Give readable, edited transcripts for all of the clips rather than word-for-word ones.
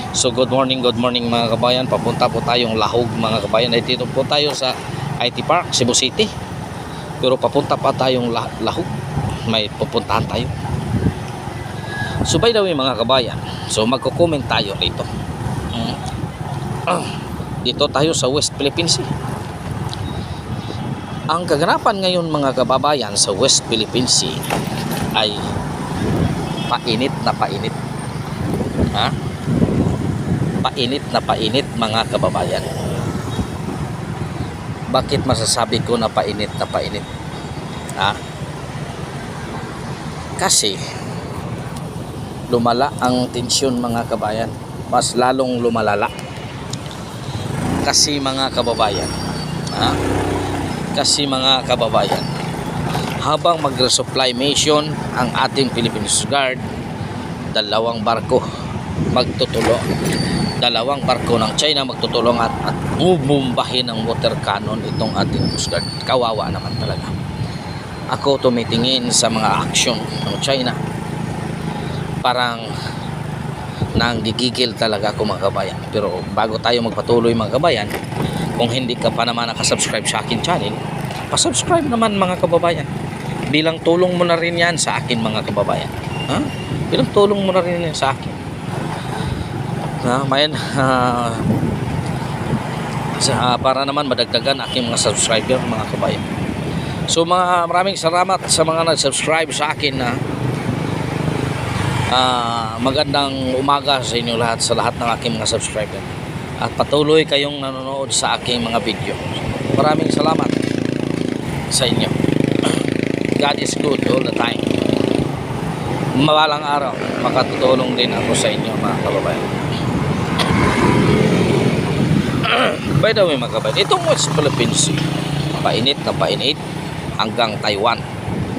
So good morning mga kabayan. Papunta po tayong Lahog mga kabayan. Ay dito po tayo sa IT Park, Cebu City. Pero papunta pa tayong Lahog. May pupuntahan tayo. So by the way mga kabayan, so magko-comment tayo rito. Dito tayo sa West Philippine Sea. Ang kaganapan ngayon mga kababayan sa West Philippine Sea ay painit na painit. Painit na painit mga kababayan. Bakit masasabi ko na painit na painit? Kasi lumala ang tensyon mga kabayan. Mas lalong lumalala. Kasi mga kababayan, habang mag-resupply mission ang ating Philippine Coast Guard, dalawang barko ng China magtutulong at bubumbahin ng water cannon itong ating Coast Guard. Kawawa naman talaga. Ako tumitingin sa mga aksyon ng China, parang nanggigigil talaga ako mga kabayan. Pero bago tayo magpatuloy mga kabayan, kung hindi ka pa naman nakasubscribe sa akin channel, pasubscribe naman mga kababayan. Bilang tulong mo na rin yan sa akin mga kababayan. Bilang tulong mo na rin yan sa akin. Para naman madagdagan aking mga subscriber mga kabayan. So maraming salamat sa mga nag-subscribe sa akin na magandang umaga sa inyo lahat, sa lahat ng aking mga subscriber. At patuloy kayong nanonood sa aking mga video. Maraming salamat sa inyo. God is good all the time. Mawalang araw, makatutulong din ako sa inyo mga kababayan. By the way mga kababayan, itong West Philippine Sea, painit na painit hanggang Taiwan.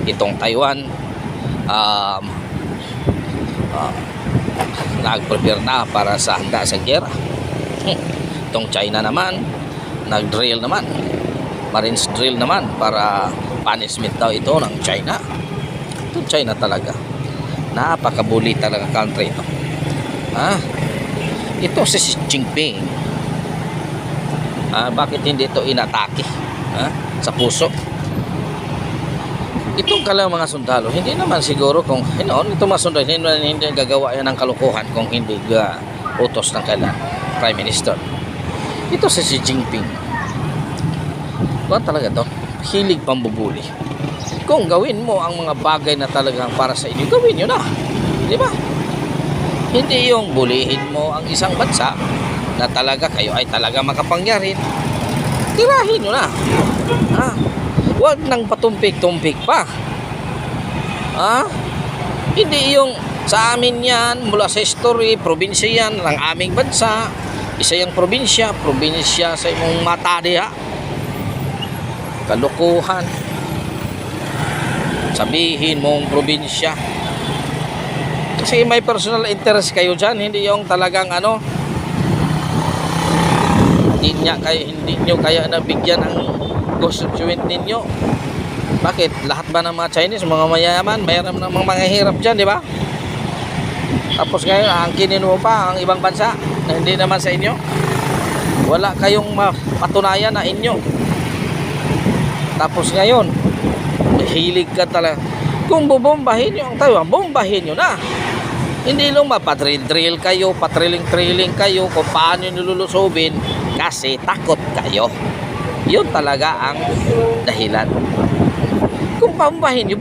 Itong Taiwan nag-prepare na para sa handa sa giyera. Itong China naman nag-drill naman, Marines drill naman para punishment daw ito ng China. Itong China talaga, napakabuli talaga country ito. Ito si Xi Jinping, bakit hindi ito inatake sa puso? Itong kalang mga sundalo, hindi naman siguro kung itong mga sundalo hindi gagawa yan ng kalukuhan kung hindi utos ng kailan Prime Minister. Ito si Xi Jinping, talaga to, hilig pambubuli. Kung gawin mo ang mga bagay na talagang para sa inyo, gawin nyo na, di ba? Hindi yung bulihin mo ang isang bansa na talaga kayo ay talaga makapangyarihan. Tirahin nyo na. Huwag nang patumpik-tumpik pa. Hindi yung sa amin yan, mula sa history, probinsya yan ng aming bansa. Isa yung probinsya sa imong mata diha. Kalukuhan. Sabihin mong probinsya. Kasi may personal interest kayo dyan. Hindi yung talagang hindi nyo kaya nabigyan ang constituent ninyo. Bakit? Lahat ba ng mga Chinese, mga mayayaman, mayroon ng mga hirap dyan, di ba? Tapos ngayon, angkinin mo pa ang ibang bansa na hindi naman sa inyo. Wala kayong patunayan na inyo. Tapos ngayon, hilig ka talaga. Kung bubombahin nyo ang Taiwan, bombahin nyo na. Hindi lang mapadrill-drill kayo, patrilling-trilling kayo kung paano nilulusobin kasi takot kayo. Yun talaga ang dahilan. Kung bombahin nyo.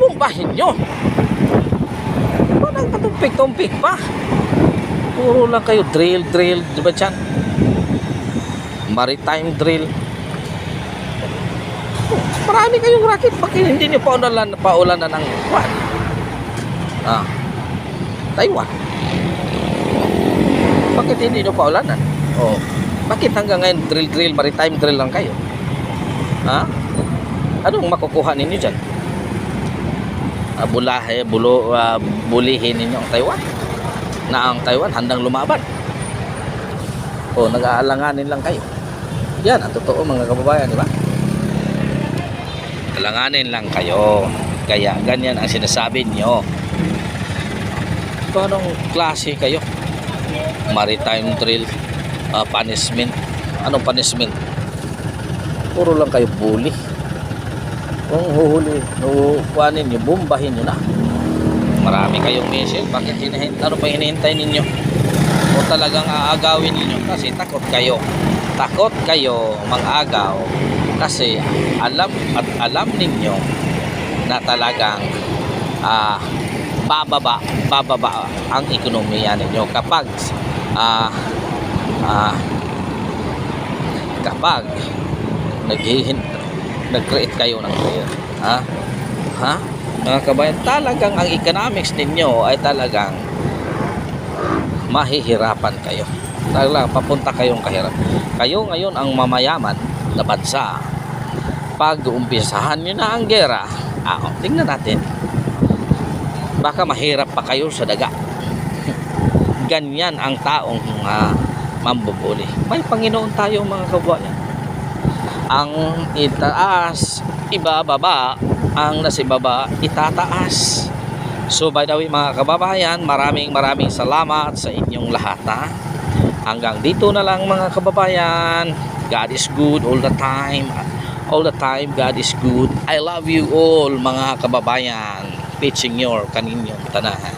Walang patumpik-tumpik pa. Puro lang kayo drill, di ba dyan? Maritime drill. Marami kayong rocket. Bakit hindi nyo paulanan ng Taiwan? Bakit hindi nyo paulanan? Bakit hanggang ngayon drill, maritime drill lang kayo? Anong makukuha ninyo dyan? Bulihin ninyo ang Taiwan na ang Taiwan handang lumaban. Nag-aalanganin lang kayo. Yan ang totoo mga kababayan, di ba? Alanganin lang kayo. Kaya ganyan ang sinasabi nyo. Ito anong klase kayo? maritime drill, punishment. Anong punishment? Puro lang kayo bully. Kung huhuli, kuhanin nyo, bombahin nyo na. Marami kayong missile. Bakit ano pa hinihintay ninyo? O talagang aagawin ninyo? Kasi takot kayo. Takot kayo mag-agaw. Kasi alam ninyo na talagang bababa ang ekonomiya ninyo kapag nag-create kayo ng ha? Mga kabayan, talagang ang economics ninyo ay talagang mahihirapan kayo. Talagang papunta kayong kahirap. Kayo ngayon ang mamayaman na bansa. Pag umpisahan nyo na ang gera, tingnan natin, baka mahirap pa kayo sa daga. Ganyan ang taong mambubuli. May Panginoon tayo mga kabayan. Ang itaas, ibababa. Ang nasibaba, itataas. So by the way mga kababayan, maraming salamat sa inyong lahat. Hanggang dito na lang mga kababayan. God is good all the time. All the time God is good. I love you all mga kababayan. Pitching your kaninyong tanahan.